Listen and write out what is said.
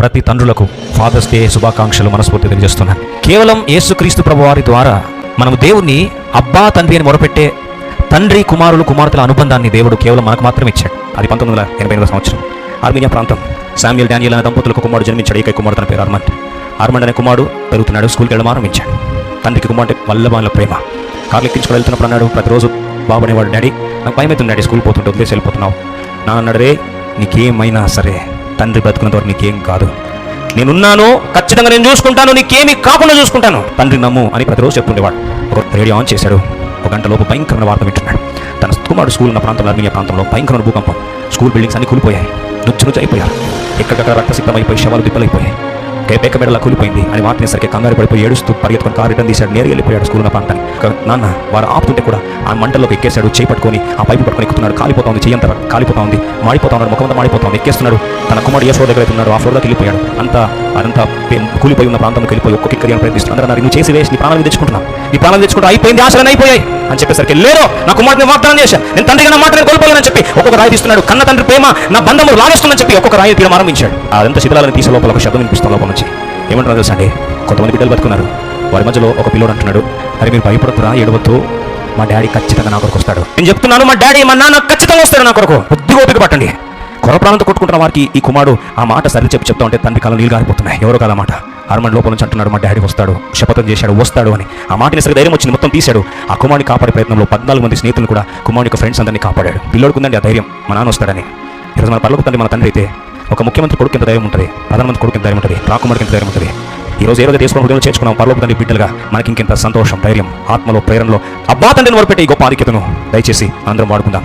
ప్రతి తండ్రులకు fathers day శుభాకాంక్షలు మనస్ఫూర్తి తెలియజేస్తున్నాను. కేవలం యేసుక్రీస్తు ప్రభువారి ద్వారా మనము దేవుణ్ణి అబ్బా తండ్రి అని మొరపెట్టే తండ్రి కుమారులు కుమార్తెల అనుబంధాన్ని దేవుడు కేవలం మనకు మాత్రమే ఇచ్చాడు. అది 1988 సంవత్సరం ఆర్మీనియా ప్రాంతం. శామ్యూల్ డానియల్ అనే దంపతులకు కుమారుడు జన్మించాడు. ఏకైక కుమారుడు తన పేరు అర్మండ్. అర్మండ్ అనే కుమారుడు పెరుగుతున్నాడు. స్కూల్కి వెళ్ళడం ఆరంభించాడు. తండ్రికి కుమారుడు వల్లభాల ప్రేమ. కార్లు ఎక్కించుకొని వెళ్తున్నప్పుడు అన్నాడు ప్రతిరోజు బాబు అనేవాడు, డాడీ నాకు భయం అవుతుంది డాడీ, స్కూల్ పోతుంటే వదిలేసి వెళ్ళిపోతున్నావు. నా అన్నాడు, రే నీకేమైనా సరే తండ్రి బ్రతుకున్నంత వరకు నీకేం కాదు, నేనున్నాను, ఖచ్చితంగా నేను చూసుకుంటాను, నీకేమీ కాకుండా చూసుకుంటాను, తండ్రి నమ్ము అని ప్రతిరోజు చెప్తుండేవాడు. ఒక రేడియో ఆన్ చేశాడు. ఒక గంట లోపు భయంకరమైన వార్త వింటున్నాడు. తన కుమారుడు స్కూల్ ఉన్న ప్రాంతంలో, ఆర్మీనియా ప్రాంతంలో భయంకరమైన భూకంపం. స్కూల్ బిల్డింగ్స్ అన్ని కూలిపోయాయి, నుచ్చు అయిపోయారు. ఎక్కడికక్కడ రక్తసిద్ధమైపోయి శవాలు దిబ్బలైపోయాయి. పేక మెడలా కూలిపోయింది అని వాటినేసరికి కంగారు పడిపోయి ఏడుస్తూ పరిగెత్తుకొని కారు రిటర్న్ తీశాడు. నేరుగా వెళ్ళిపోయాడు స్కూల్ ఉన్న ప్రాంతానికి. నాన్న వారు ఆపుతుంటే కూడా ఆ మంటల్లోకి ఎక్కేశాడు. చేయి పట్టుకొని ఆ పైపు పట్టుకొని ఎక్కుతున్నాడు. కాలిపోతా ఉంది, చెయ్యంతా కాలిపోతా ఉంది, మాడిపోతా ఉన్నాడు, ముఖమంతా మాడిపోతా ఉంది. ఎక్కేస్తున్నాడు. తన కుమారుడు ఏ ఫ్లోర్ దగ్గర ఉన్నాడు ఆ ఫ్లోర్లోకి వెళ్ళిపోయాడు. అదంతా కూలిపోయి ఉన్న ప్రాంతంలోకి వెళ్ళిపోయి ఒక్కొక్క కిక్కరియాన్ని ప్రయత్నిస్తున్నాడు. అందరూ నువ్వు చేసి వేసి నీ ప్రాణాలు తెచ్చుకుంటున్నావు, నీ ప్రాణాలు తెచ్చుకుంటూ అయిపోయింది, ఆశలు అయిపోయాయి అని చెప్పేసరికి లేదు నా కుమారుడిని వాగ్దానం చేశాను, నేను తండ్రిగా నా మాటను కోల్పోయానని చెప్పి ఒక్కొక్క రాయి తీస్తున్నాడు. కన్న తండ్రి ప్రేమ నా బంధము లాగేస్తుందని చెప్పి ఒక్కొక్క రాయి తీయడం ఆరంభించాడు. అదంతా శిథిలాలను తీసే లోపల ఒక శబ్దం వినిపిస్తుంది లోపల నుంచి. ఏమంటారో తెలుసా అండి, కొంతమంది బిడ్డలు బతుకున్నారు. వారి మధ్యలో ఒక పిల్లోడు అంటున్నాడు, అరే మీరు భయపడుతురా, ఏడవద్దు, మా డాడీ ఖచ్చితంగా నా కొరకు వస్తాడు. నేను చెప్తున్నాను, మా డాడీ మా నాన్న ఖచ్చితంగా వస్తాడు నా కొరకు, కొద్దిగా ఓపిక పట్టండి. కొర ప్రాణంతో కొట్టుకుంటున్న వారికి ఈ కుమారుడు ఆ మాట సరి చెప్తా ఉంటే తండ్రి కాలం నీళ్ళు గారిపోతున్నాయి. ఎవరో కాదు ఆ మాట. అర్మండ్ లోపల నుంచి అంటున్నాడు, మా డాడీ వస్తాడు, శపథం చేశాడు, వస్తాడు అని. ఆ మాటని సరి ధైర్యం వచ్చింది, మొత్తం తీశాడు. ఆ కుమారుని కాపాడే ప్రయత్నంలో 14 మంది స్నేహితులు కూడా కుమారుని యొక్క ఫ్రెండ్స్ అందరినీ కాపాడాడు. పిల్లోడుకుందండి ఆ ధైర్యం, మా నాన్న వస్తాడని. ఈరోజు మన పర్లోక తండ్రి మన తండ్రి అయితే ఒక ముఖ్యమంత్రి కొడుకు ఎంత ధైర్యం ఉంటుంది, ప్రధానమంత్రి కొడుకు ఎంత ధైర్యం ఉంటుంది, రాకుమారికి ఎంత ధైర్యం ఉంటుంది. ఈరోజు ఏదో తీసుకుని హృదయంలో చేర్చుకున్నాం పరలోక తండ్రి బిడ్డలుగా, మనకి ఇంకెంత సంతోషం, ధైర్యం, ఆత్మలో, ప్రేరణలో అబ్బా తండ్రిని మొరపెట్టే ఈ గొప్ప ఆధిక్యతను దయచేసి అందరం వాడుకుందాం.